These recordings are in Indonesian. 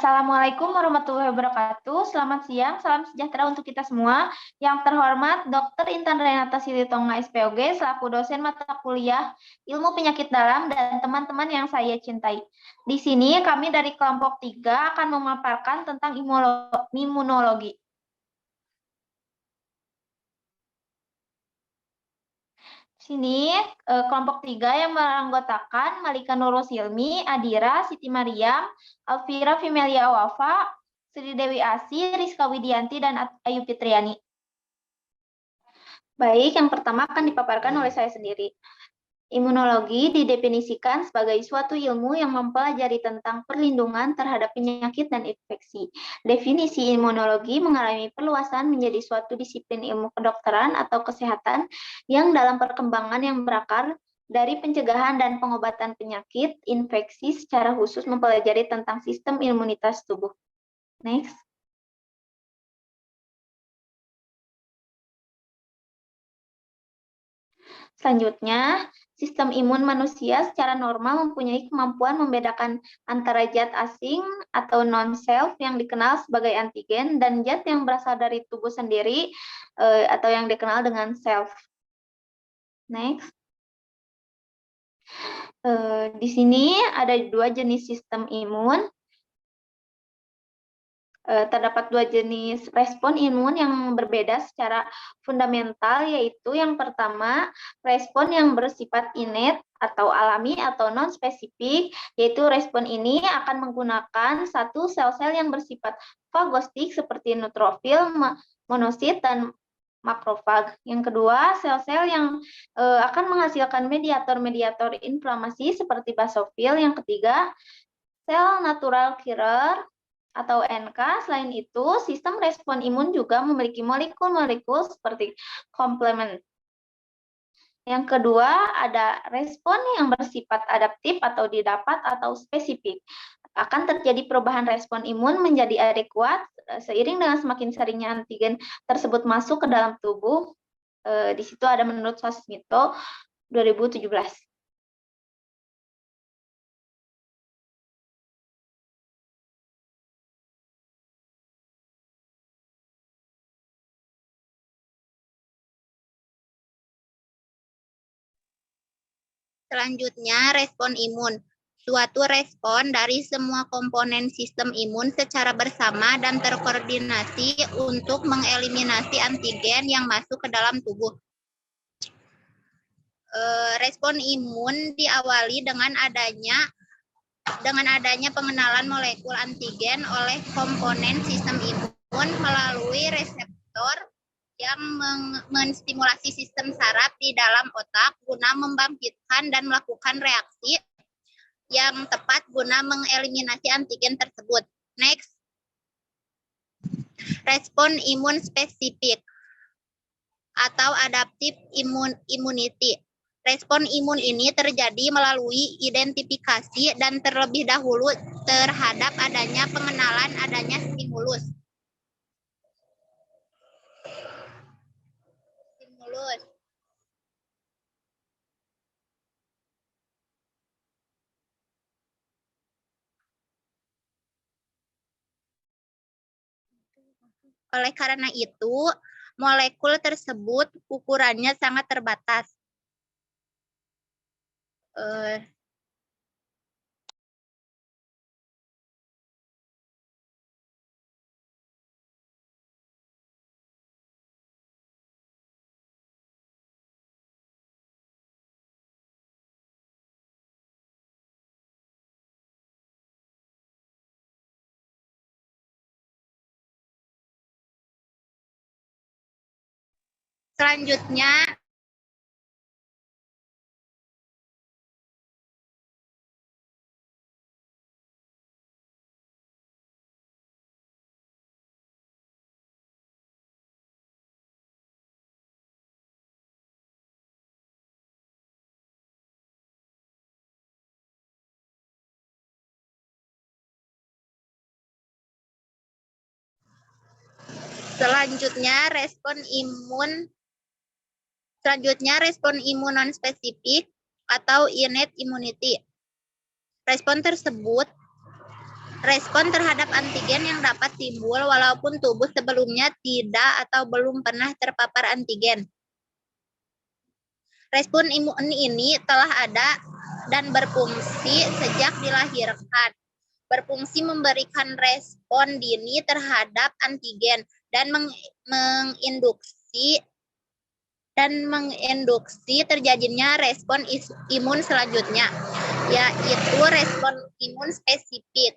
Assalamualaikum warahmatullahi wabarakatuh. Selamat siang, salam sejahtera untuk kita semua. Yang terhormat Dr. Intan Renata Silitonga SPOG selaku dosen mata kuliah Ilmu Penyakit Dalam dan teman-teman yang saya cintai. Di sini kami dari kelompok 3 akan memaparkan tentang imunologi. Sini kelompok 3 yang beranggotakan Malika Nurul Silmi, Adira, Siti Mariam, Alvira Fimelia Wafa, Sri Dewi Asi, Rizka Widianti, dan Ayu Fitriani. Baik, yang pertama akan dipaparkan oleh saya sendiri. Imunologi didefinisikan sebagai suatu ilmu yang mempelajari tentang perlindungan terhadap penyakit dan infeksi. Definisi imunologi mengalami perluasan menjadi suatu disiplin ilmu kedokteran atau kesehatan yang dalam perkembangan yang berakar dari pencegahan dan pengobatan penyakit, infeksi secara khusus mempelajari tentang sistem imunitas tubuh. Next. Selanjutnya, sistem imun manusia secara normal mempunyai kemampuan membedakan antara zat asing atau non-self yang dikenal sebagai antigen dan zat yang berasal dari tubuh sendiri atau yang dikenal dengan self. Next. Di sini ada dua jenis sistem imun. Terdapat dua jenis respon imun yang berbeda secara fundamental, yaitu yang pertama, respon yang bersifat innate atau alami atau non-spesifik, yaitu respon ini akan menggunakan satu sel-sel yang bersifat fagostik seperti neutrofil, monosit, dan makrofag. Yang kedua, sel-sel yang akan menghasilkan mediator-mediator inflamasi seperti basofil. Yang ketiga, sel natural killer atau NK. Selain itu, sistem respon imun juga memiliki molekul-molekul seperti komplement. Yang kedua, ada respon yang bersifat adaptif atau didapat atau spesifik. Akan terjadi perubahan respon imun menjadi adekuat seiring dengan semakin seringnya antigen tersebut masuk ke dalam tubuh. Di situ ada menurut Sosmito 2017. Selanjutnya, respon imun. Suatu respon dari semua komponen sistem imun secara bersama dan terkoordinasi untuk mengeliminasi antigen yang masuk ke dalam tubuh. Respon imun diawali dengan adanya pengenalan molekul antigen oleh komponen sistem imun melalui reseptor yang menstimulasi sistem saraf di dalam otak guna membangkitkan dan melakukan reaksi yang tepat guna mengeliminasi antigen tersebut. Next. Respon imun spesifik atau adaptive immunity. Respon imun ini terjadi melalui identifikasi dan terlebih dahulu terhadap adanya pengenalan adanya stimulus. Oleh karena itu, molekul tersebut ukurannya sangat terbatas. Selanjutnya, respon imun non-spesifik atau innate immunity. Respon tersebut Respon terhadap antigen yang dapat timbul walaupun tubuh sebelumnya tidak atau belum pernah terpapar antigen. Respon imun ini telah ada dan berfungsi sejak dilahirkan. Berfungsi memberikan respon dini terhadap antigen dan menginduksi terjadinya respon imun selanjutnya, yaitu respon imun spesifik.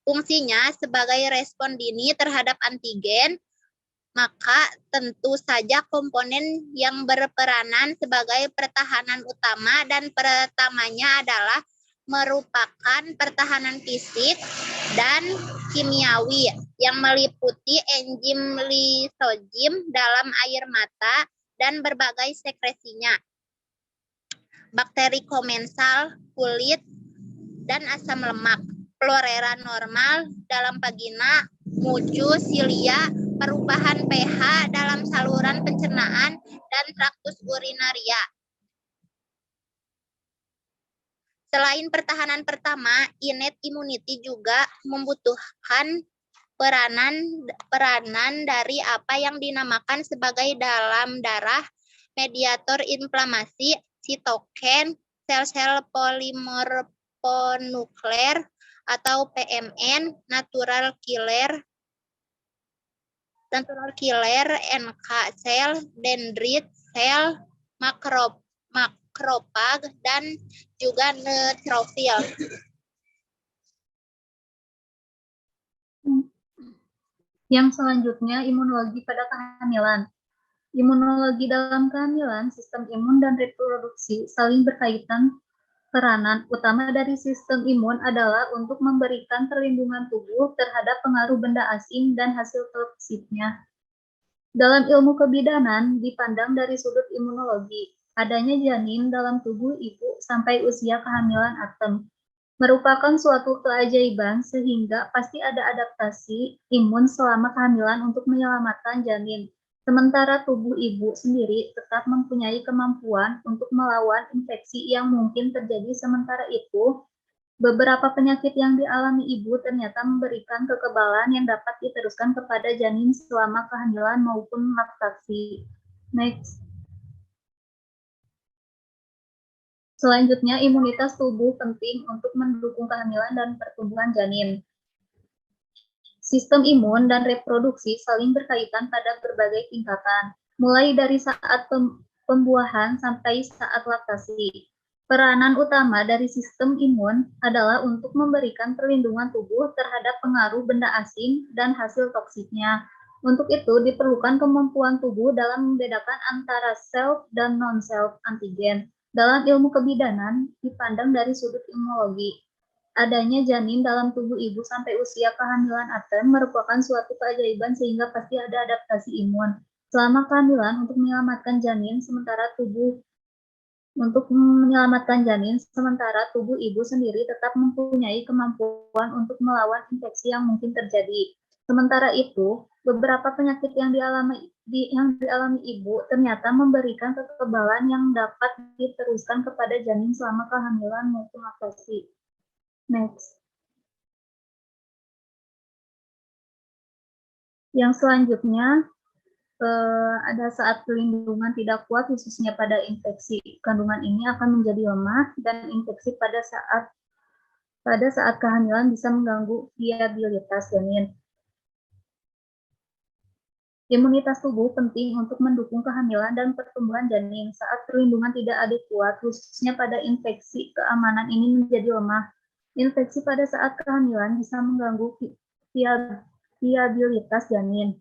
Fungsinya sebagai respon dini terhadap antigen, maka tentu saja komponen yang berperanan sebagai pertahanan utama, dan pertamanya adalah merupakan pertahanan fisik dan kimiawi yang meliputi enzim lisozim dalam air mata dan berbagai sekresinya, bakteri komensal, kulit, dan asam lemak, flora normal dalam vagina, mucus, silia, perubahan pH dalam saluran pencernaan, dan traktus urinaria. Selain pertahanan pertama, innate immunity juga membutuhkan peranan dari apa yang dinamakan sebagai dalam darah mediator inflamasi, sitokin, sel-sel polimerponuklear atau PMN, natural killer, NK sel, dendrit sel, makrofag, dan juga neutrofil. Yang selanjutnya, imunologi pada kehamilan. Imunologi dalam kehamilan, sistem imun dan reproduksi saling berkaitan. Peranan utama dari sistem imun adalah untuk memberikan perlindungan tubuh terhadap pengaruh benda asing dan hasil toksiknya. Dalam ilmu kebidanan, dipandang dari sudut imunologi, adanya janin dalam tubuh ibu sampai usia kehamilan aktem merupakan suatu keajaiban sehingga pasti ada adaptasi imun selama kehamilan untuk menyelamatkan janin. Sementara tubuh ibu sendiri tetap mempunyai kemampuan untuk melawan infeksi yang mungkin terjadi. Sementara itu, beberapa penyakit yang dialami ibu ternyata memberikan kekebalan yang dapat diteruskan kepada janin selama kehamilan maupun laktasi. Next. Selanjutnya, imunitas tubuh penting untuk mendukung kehamilan dan pertumbuhan janin. Sistem imun dan reproduksi saling berkaitan pada berbagai tingkatan, mulai dari saat pembuahan sampai saat laktasi. Peranan utama dari sistem imun adalah untuk memberikan perlindungan tubuh terhadap pengaruh benda asing dan hasil toksiknya. Untuk itu, diperlukan kemampuan tubuh dalam membedakan antara self dan non-self antigen. Dalam ilmu kebidanan, dipandang dari sudut imunologi. Adanya janin dalam tubuh ibu sampai usia kehamilan aktem merupakan suatu keajaiban sehingga pasti ada adaptasi imun. Selama kehamilan untuk menyelamatkan janin, sementara tubuh ibu sendiri tetap mempunyai kemampuan untuk melawan infeksi yang mungkin terjadi. Sementara itu, beberapa penyakit yang dialami ibu ternyata memberikan kekebalan yang dapat diteruskan kepada janin selama kehamilan maupun laktasi. Next. Yang selanjutnya, ada saat perlindungan tidak kuat khususnya pada infeksi. Kandungan ini akan menjadi lemah dan infeksi pada saat kehamilan bisa mengganggu viabilitas janin. Imunitas tubuh penting untuk mendukung kehamilan dan pertumbuhan janin. Saat perlindungan tidak adekuat, khususnya pada infeksi, keamanan ini menjadi lemah. Infeksi pada saat kehamilan bisa mengganggu viabilitas janin.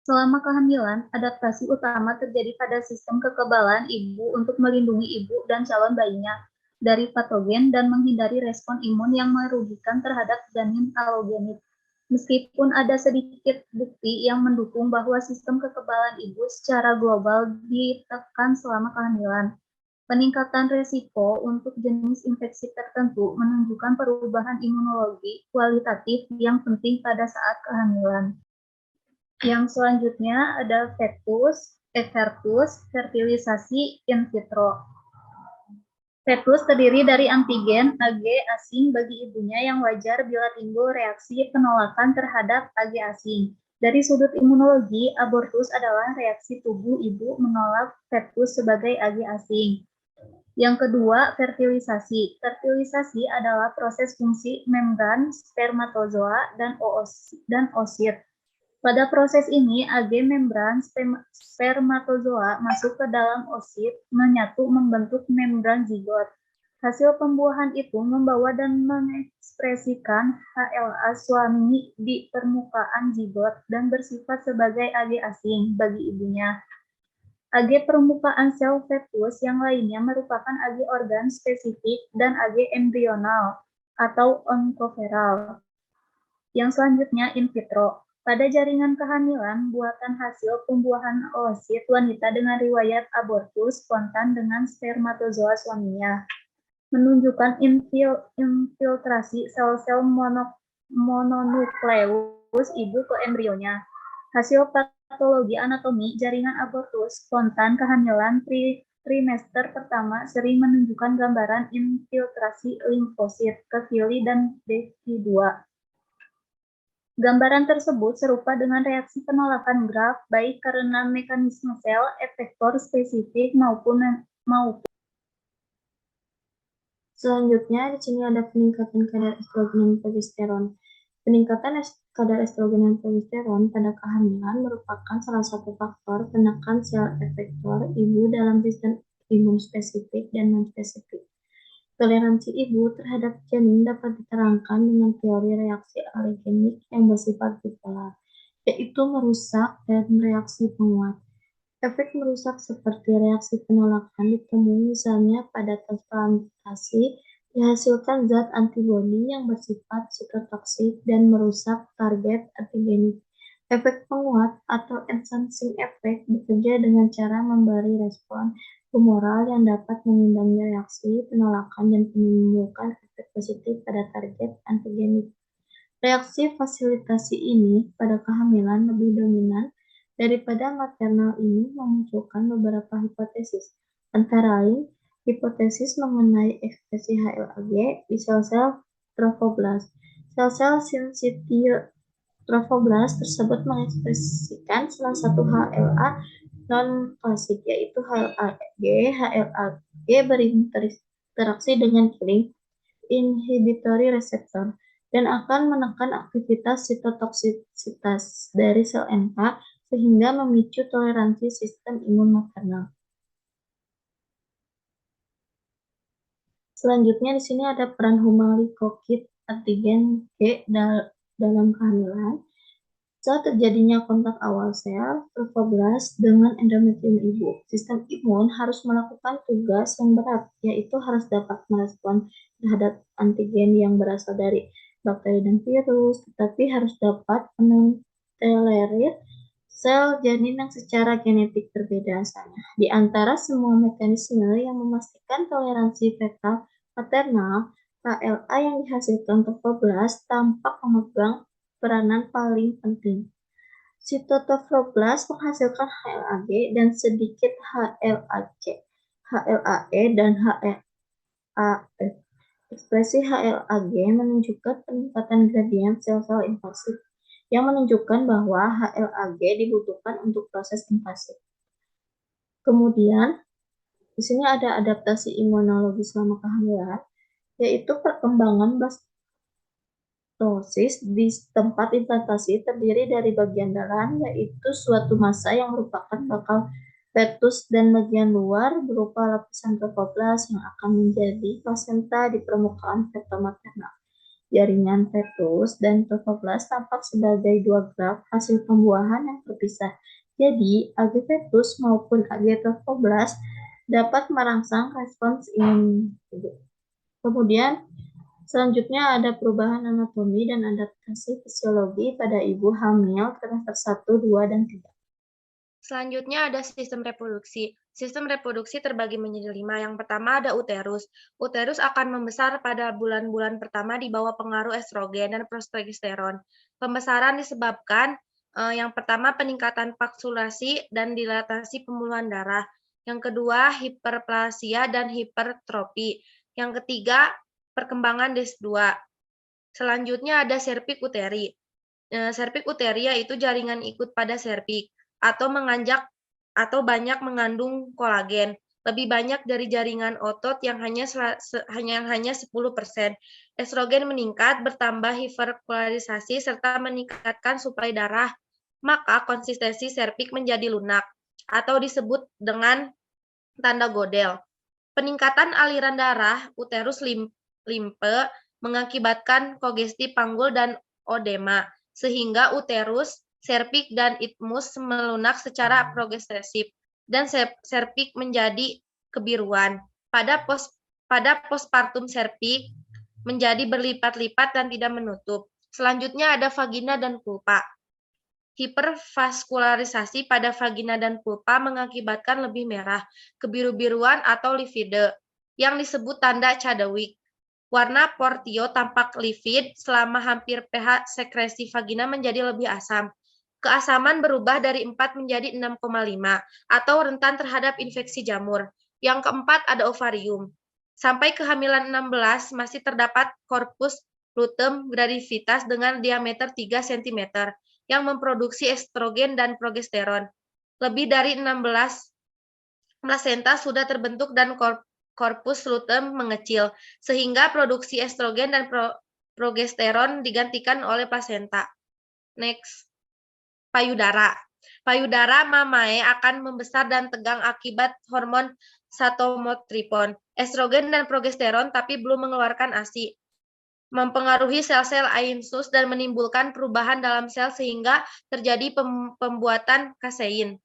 Selama kehamilan, adaptasi utama terjadi pada sistem kekebalan ibu untuk melindungi ibu dan calon bayinya dari patogen dan menghindari respon imun yang merugikan terhadap janin alogenik. Meskipun ada sedikit bukti yang mendukung bahwa sistem kekebalan ibu secara global ditekan selama kehamilan, peningkatan resiko untuk jenis infeksi tertentu menunjukkan perubahan imunologi kualitatif yang penting pada saat kehamilan. Yang selanjutnya ada fetus, fertilisasi in vitro. Fetus terdiri dari antigen Ag asing bagi ibunya yang wajar bila timbul reaksi penolakan terhadap Ag asing. Dari sudut imunologi, abortus adalah reaksi tubuh ibu menolak fetus sebagai Ag asing. Yang kedua, fertilisasi. Fertilisasi adalah proses fungsi membran spermatozoa dan oosit. Pada proses ini, Ag membran spermatozoa masuk ke dalam oosit, menyatu membentuk membran zigot. Hasil pembuahan itu membawa dan mengekspresikan HLA suami di permukaan zigot dan bersifat sebagai Ag asing bagi ibunya. Ag permukaan sel fetus yang lainnya merupakan Ag organ spesifik dan Ag embrional atau oncoferal. Yang selanjutnya in vitro. Pada jaringan kehamilan, buatan hasil pembuahan oosit wanita dengan riwayat abortus spontan dengan spermatozoa suaminya menunjukkan infiltrasi sel-sel mononukleus ibu ke embrionya. Hasil patologi anatomi jaringan abortus spontan kehamilan trimester pertama sering menunjukkan gambaran infiltrasi limfosit ke Fili dan DV2. Gambaran tersebut serupa dengan reaksi penolakan graf baik karena mekanisme sel, efektor spesifik maupun Selanjutnya, di sini ada peningkatan kadar estrogen dan progesteron. Peningkatan kadar estrogen dan progesteron pada kehamilan merupakan salah satu faktor penekan sel efektor ibu dalam sistem imun spesifik dan non-spesifik. Toleransi ibu terhadap janin dapat diterangkan dengan teori reaksi alegenik yang bersifat bipolar, yaitu merusak dan reaksi penguat. Efek merusak seperti reaksi penolakan ditemui misalnya pada transplantasi dihasilkan zat antibodi yang bersifat sitotoksik dan merusak target antigenik. Efek penguat atau enhancing effect bekerja dengan cara memberi respon humoral yang dapat mengimbangi reaksi penolakan dan menimbulkan efek positif pada target antigenik. Reaksi fasilitasi ini pada kehamilan lebih dominan daripada maternal ini memunculkan beberapa hipotesis, antara lain hipotesis mengenai ekspresi HLA-G di sel-sel trofoblast. Sel-sel sinsitil trofoblast tersebut mengekspresikan salah satu HLA non-klasik, yaitu HLA-G. HLA-G berinteraksi dengan killing inhibitory receptor dan akan menekan aktivitas sitotoksisitas dari sel NK sehingga memicu toleransi sistem imun maternal. Selanjutnya di sini ada peran humalicokit antigen G dalam kehamilan. Saat terjadinya kontak awal sel trofoblast dengan endometrium ibu, sistem imun harus melakukan tugas yang berat, yaitu harus dapat merespon terhadap antigen yang berasal dari bakteri dan virus, tetapi harus dapat mentolerir sel janin yang secara genetik berbeda asalnya. Di antara semua mekanisme yang memastikan toleransi fetal maternal, HLA yang dihasilkan trofoblast tampak memegang peranan paling penting. Sitotrofoblast menghasilkan HLA-G dan sedikit HLA-C, HLA-E, dan HLA-F. Ekspresi HLA-G menunjukkan peningkatan gradien sel-sel invasif, yang menunjukkan bahwa HLA-G dibutuhkan untuk proses invasif. Kemudian, di sini ada adaptasi imunologi selama kehamilan, yaitu perkembangan blastosis di tempat implantasi terdiri dari bagian dalam, yaitu suatu massa yang merupakan bakal fetus dan bagian luar berupa lapisan trofoblast yang akan menjadi plasenta di permukaan feto maternal. Jaringan fetus dan trofoblast tampak sebagai dua graf hasil pembuahan yang terpisah. Jadi, Ag fetus maupun Ag trofoblast dapat merangsang respons imun. Kemudian, selanjutnya ada perubahan anatomi dan adaptasi fisiologi pada ibu hamil trimester 1, 2, dan 3. Selanjutnya ada sistem reproduksi. Sistem reproduksi terbagi menjadi 5. Yang pertama ada uterus. Uterus akan membesar pada bulan-bulan pertama di bawah pengaruh estrogen dan progesteron. Pembesaran disebabkan yang pertama peningkatan vaksulasi dan dilatasi pembuluhan darah. Yang kedua, hiperplasia dan hipertrofi. Yang ketiga, perkembangan DES2. Selanjutnya ada serviks uteri. Serviks uteri yaitu jaringan ikut pada serviks atau menganjak atau banyak mengandung kolagen. Lebih banyak dari jaringan otot yang hanya 10%. Estrogen meningkat, bertambah hiperpolarisasi serta meningkatkan suplai darah, maka konsistensi serviks menjadi lunak atau disebut dengan tanda Godel. Peningkatan aliran darah uterus limpe mengakibatkan kongesti panggul dan odema, sehingga uterus, serviks, dan isthmus melunak secara progresif, dan serviks menjadi kebiruan. Pada postpartum serviks menjadi berlipat-lipat dan tidak menutup. Selanjutnya ada vagina dan vulva. Hipervaskularisasi pada vagina dan vulva mengakibatkan lebih merah, kebiru-biruan atau livide, yang disebut tanda Chadwick. Warna portio tampak livid selama hampir pH sekresi vagina menjadi lebih asam. Keasaman berubah dari 4 menjadi 6,5 atau rentan terhadap infeksi jamur. Yang keempat ada ovarium. Sampai kehamilan 16 masih terdapat corpus luteum gradivitas dengan diameter 3 cm yang memproduksi estrogen dan progesteron. Lebih dari 16 plasenta sudah terbentuk dan corpus luteum mengecil, sehingga produksi estrogen dan progesteron digantikan oleh plasenta. Next, payudara. Payudara mamae akan membesar dan tegang akibat hormon somatotropin, estrogen dan progesteron, tapi belum mengeluarkan ASI. Mempengaruhi sel-sel ainsus dan menimbulkan perubahan dalam sel sehingga terjadi pembuatan kasein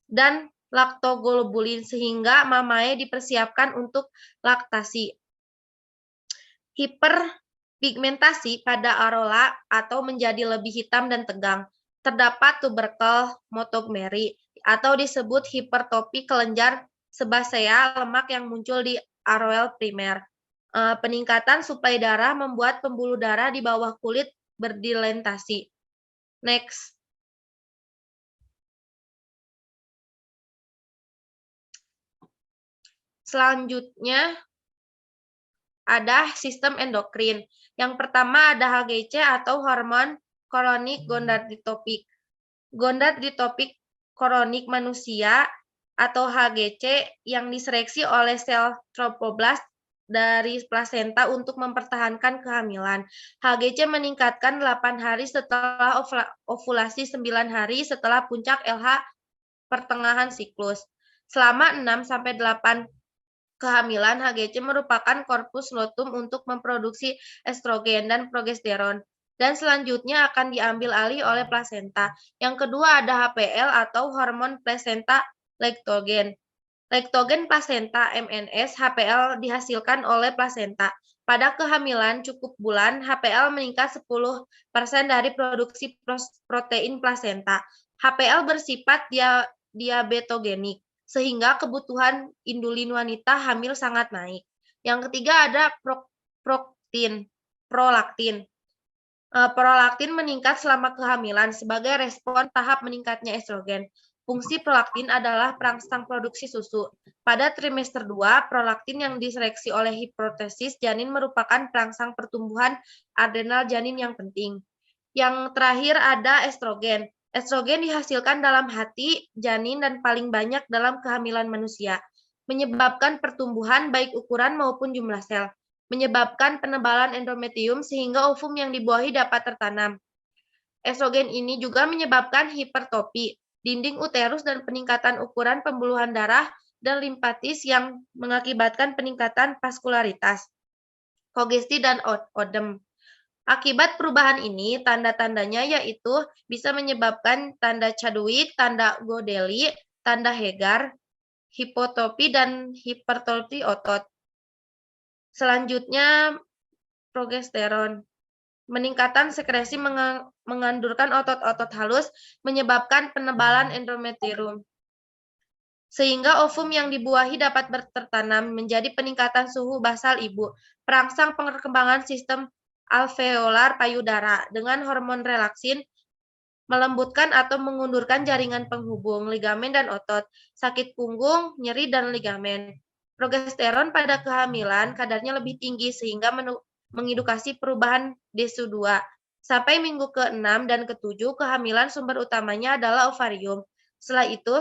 dan laktoglobulin sehingga mamae dipersiapkan untuk laktasi. Hiperpigmentasi pada areola atau menjadi lebih hitam dan tegang. Terdapat tuberkel motogmeri atau disebut hipertopi kelenjar sebasea lemak yang muncul di areol primer. Peningkatan suplai darah membuat pembuluh darah di bawah kulit berdilentasi. Next. Selanjutnya ada sistem endokrin. Yang pertama ada HGC atau hormon chorionic gonadotropik. Gonadotropik kronik manusia atau HGC yang disereksi oleh sel trophoblast dari plasenta untuk mempertahankan kehamilan. HGC meningkatkan 8 hari setelah ovulasi, 9 hari setelah puncak LH pertengahan siklus. Selama 6-8 kehamilan, HGC merupakan corpus luteum untuk memproduksi estrogen dan progesteron, dan selanjutnya akan diambil alih oleh plasenta. Yang kedua ada HPL atau hormon plasenta lactogen. Lactogen plasenta MNS HPL dihasilkan oleh plasenta. Pada kehamilan cukup bulan, HPL meningkat 10% dari produksi protein plasenta. HPL bersifat diabetogenik, sehingga kebutuhan indulin wanita hamil sangat naik. Yang ketiga ada prolaktin. Prolaktin meningkat selama kehamilan sebagai respon tahap meningkatnya estrogen. Fungsi prolaktin adalah perangsang produksi susu. Pada trimester 2, prolaktin yang diseleksi oleh hipotesis janin merupakan perangsang pertumbuhan adrenal janin yang penting. Yang terakhir ada estrogen. Estrogen dihasilkan dalam hati janin dan paling banyak dalam kehamilan manusia, menyebabkan pertumbuhan baik ukuran maupun jumlah sel, menyebabkan penebalan endometrium sehingga ovum yang dibuahi dapat tertanam. Estrogen ini juga menyebabkan hipertopi dinding uterus dan peningkatan ukuran pembuluhan darah dan limpatis yang mengakibatkan peningkatan vaskularitas, kongesti, dan odem. Akibat perubahan ini, tanda-tandanya yaitu bisa menyebabkan tanda Chadwick, tanda Godeli, tanda Hegar, hipotopi, dan hipertrofi otot. Selanjutnya, progesteron. Meningkatan sekresi mengandurkan otot-otot halus menyebabkan penebalan endometrium, sehingga ovum yang dibuahi dapat tertanam, menjadi peningkatan suhu basal ibu, perangsang perkembangan sistem alveolar payudara dengan hormon relaksin, melembutkan atau mengundurkan jaringan penghubung, ligamen dan otot, sakit punggung, nyeri dan ligamen. Progesteron pada kehamilan kadarnya lebih tinggi sehingga mengindukasi perubahan DSU2. Sampai minggu ke-6 dan ke-7, kehamilan sumber utamanya adalah ovarium. Setelah itu,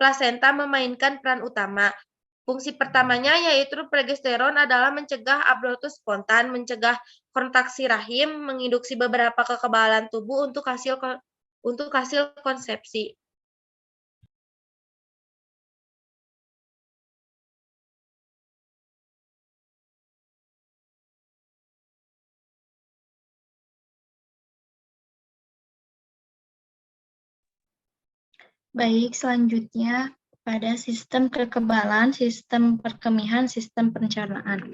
plasenta memainkan peran utama. Fungsi pertamanya yaitu progesteron adalah mencegah abortus spontan, mencegah kontraksi rahim, menginduksi beberapa kekebalan tubuh untuk hasil konsepsi. Baik, selanjutnya pada sistem kekebalan, sistem perkemihan, sistem pencernaan.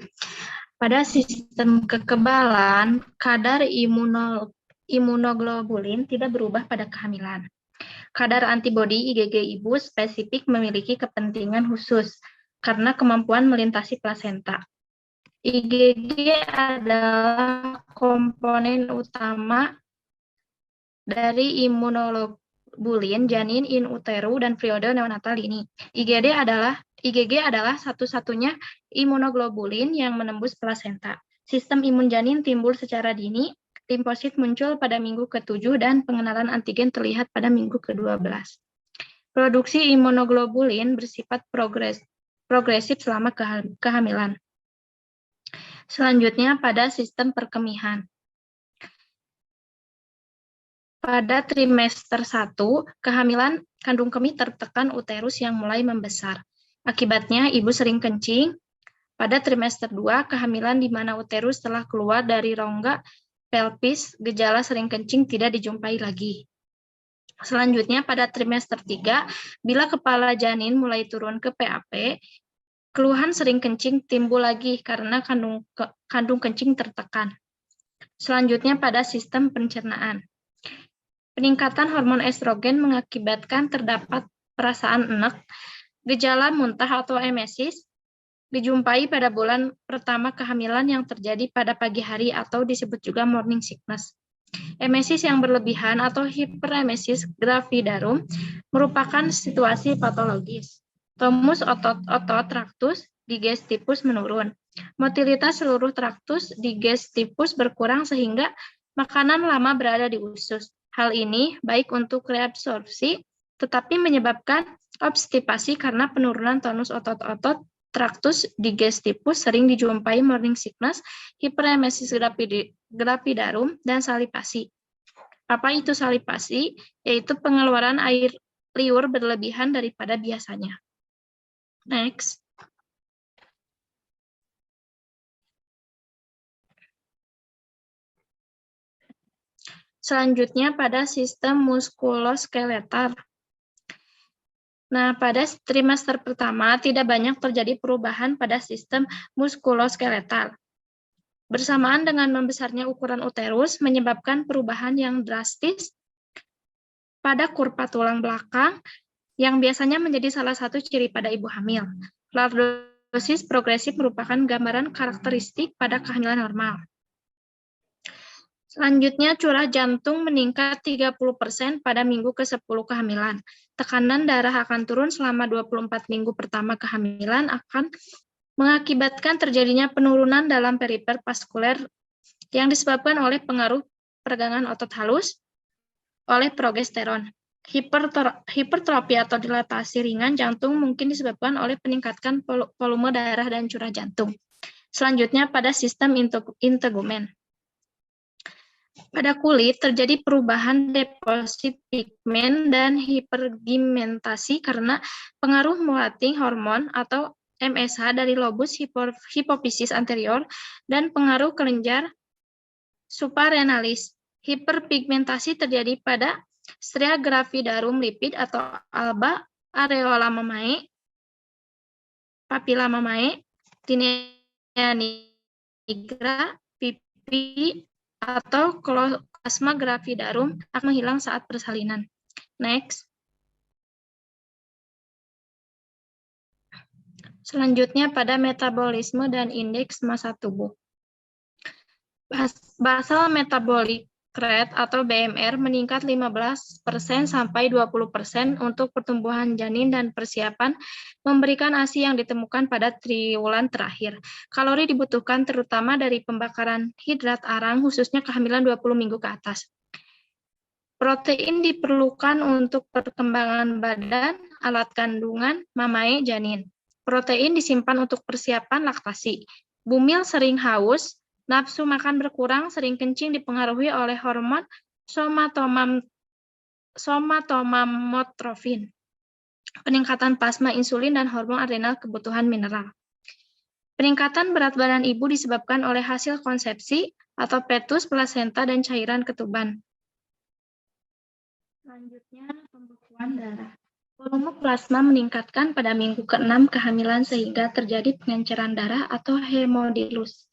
Pada sistem kekebalan, kadar imunoglobulin tidak berubah pada kehamilan. Kadar antibodi IgG ibu spesifik memiliki kepentingan khusus karena kemampuan melintasi plasenta. IgG adalah komponen utama dari imunoglobulin janin in utero dan periode neonatal ini. IgG adalah satu-satunya imunoglobulin yang menembus plasenta. Sistem imun janin timbul secara dini, limfosit muncul pada minggu ke-7 dan pengenalan antigen terlihat pada minggu ke-12. Produksi imunoglobulin bersifat progresif selama kehamilan. Selanjutnya pada sistem perkemihan. Pada trimester 1, kehamilan kandung kemih tertekan uterus yang mulai membesar. Akibatnya, ibu sering kencing. Pada trimester 2, kehamilan di mana uterus telah keluar dari rongga pelvis, gejala sering kencing tidak dijumpai lagi. Selanjutnya, pada trimester 3, bila kepala janin mulai turun ke PAP, keluhan sering kencing timbul lagi karena kandung kencing tertekan. Selanjutnya, pada sistem pencernaan. Peningkatan hormon estrogen mengakibatkan terdapat perasaan enek, gejala muntah atau emesis, dijumpai pada bulan pertama kehamilan yang terjadi pada pagi hari atau disebut juga morning sickness. Emesis yang berlebihan atau hiperemesis gravidarum merupakan situasi patologis. Tonus otot traktus digestivus menurun. Motilitas seluruh traktus digestivus berkurang sehingga makanan lama berada di usus. Hal ini baik untuk reabsorpsi, tetapi menyebabkan obstipasi karena penurunan tonus otot-otot traktus digestivus sering dijumpai morning sickness, hiperemesis gravidarum, dan salipasi. Apa itu salipasi? Yaitu pengeluaran air liur berlebihan daripada biasanya. Next. Selanjutnya pada sistem muskuloskeletal. Nah, pada trimester pertama tidak banyak terjadi perubahan pada sistem muskuloskeletal. Bersamaan dengan membesarnya ukuran uterus menyebabkan perubahan yang drastis pada kurva tulang belakang yang biasanya menjadi salah satu ciri pada ibu hamil. Lordosis progresif merupakan gambaran karakteristik pada kehamilan normal. Selanjutnya, curah jantung meningkat 30% pada minggu ke-10 kehamilan. Tekanan darah akan turun selama 24 minggu pertama kehamilan akan mengakibatkan terjadinya penurunan dalam perifer vaskuler yang disebabkan oleh pengaruh peregangan otot halus oleh progesteron. Hipertrofi atau dilatasi ringan jantung mungkin disebabkan oleh peningkatan volume darah dan curah jantung. Selanjutnya, pada sistem integumen. Pada kulit terjadi perubahan deposit pigmen dan hiperpigmentasi karena pengaruh melating hormon atau MSH dari lobus hipofisis anterior dan pengaruh kelenjar suprarenalis. Hiperpigmentasi terjadi pada stria gravidarum lipid atau alba, areola mamae, papilla mamae, tinea nigra, pipi, atau plasma gravidarum akan menghilang saat persalinan. Next. Selanjutnya pada metabolisme dan indeks massa tubuh. Basal metabolic rate atau BMR meningkat 15% sampai 20% untuk pertumbuhan janin dan persiapan memberikan ASI yang ditemukan pada triwulan terakhir. Kalori dibutuhkan terutama dari pembakaran hidrat arang khususnya kehamilan 20 minggu ke atas. Protein diperlukan untuk perkembangan badan, alat kandungan, mamae, janin. Protein disimpan untuk persiapan laktasi. Bumil sering haus, nafsu makan berkurang, sering kencing dipengaruhi oleh hormon somatomamotrofin, peningkatan plasma insulin dan hormon adrenal kebutuhan mineral. Peningkatan berat badan ibu disebabkan oleh hasil konsepsi atau fetus, plasenta, dan cairan ketuban. Selanjutnya, pembekuan darah. Volume plasma meningkatkan pada minggu ke-6 kehamilan sehingga terjadi pengenceran darah atau hemodilusi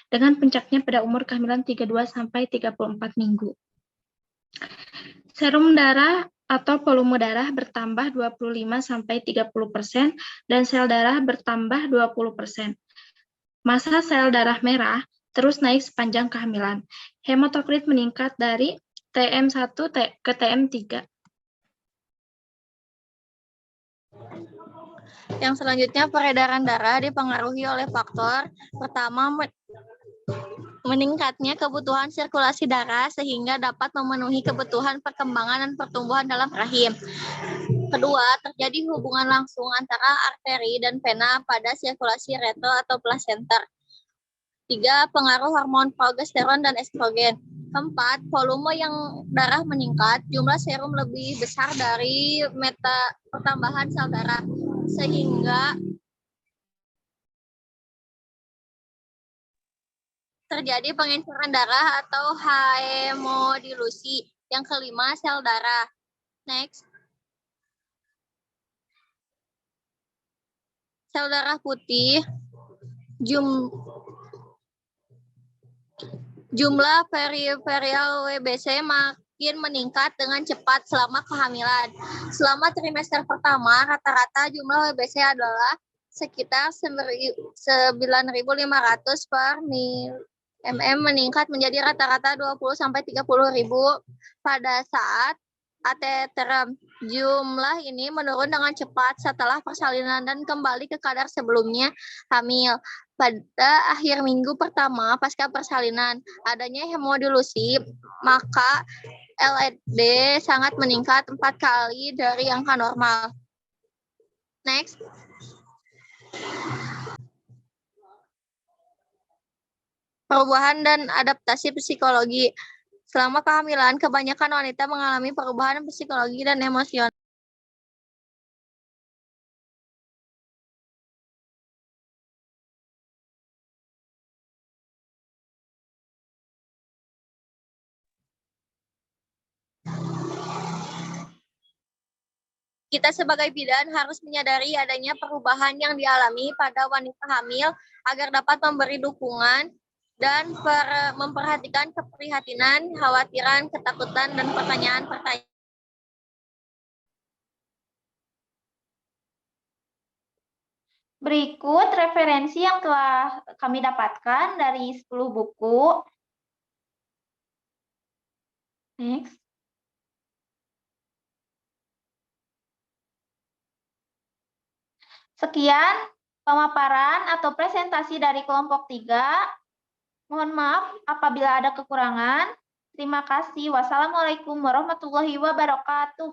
dengan puncaknya pada umur kehamilan 32 sampai 34 minggu. Serum darah atau volume darah bertambah 25 sampai 30% dan sel darah bertambah 20%. Massa sel darah merah terus naik sepanjang kehamilan. Hematokrit meningkat dari TM1 ke TM3. Yang selanjutnya, peredaran darah dipengaruhi oleh faktor pertama, meningkatnya kebutuhan sirkulasi darah sehingga dapat memenuhi kebutuhan perkembangan dan pertumbuhan dalam rahim. Kedua, terjadi hubungan langsung antara arteri dan vena pada sirkulasi retro atau plasenta. Tiga, pengaruh hormon progesteron dan estrogen. Keempat, volume yang darah meningkat, jumlah serum lebih besar dari pertambahan sel darah, sehingga terjadi pengenceran darah atau hemodilusi. Yang kelima, sel darah. Next. Sel darah putih, jumlah peripheral WBC makin meningkat dengan cepat selama kehamilan. Selama trimester pertama, rata-rata jumlah WBC adalah sekitar 9.500 per mm meningkat menjadi rata-rata 20-30.000 pada saat anteterm. Jumlah ini menurun dengan cepat setelah persalinan dan kembali ke kadar sebelumnya hamil. Pada akhir minggu pertama pasca persalinan, adanya hemodilusi, maka LED sangat meningkat 4 kali dari angka normal. Next. Perubahan dan adaptasi psikologi. Selama kehamilan, kebanyakan wanita mengalami perubahan psikologi dan emosional. Kita sebagai bidan harus menyadari adanya perubahan yang dialami pada wanita hamil agar dapat memberi dukungan dan memperhatikan keprihatinan, khawatiran, ketakutan, dan pertanyaan-pertanyaan. Berikut referensi yang telah kami dapatkan dari 10 buku. Next. Sekian pemaparan atau presentasi dari kelompok 3. Mohon maaf apabila ada kekurangan. Terima kasih. Wassalamualaikum warahmatullahi wabarakatuh.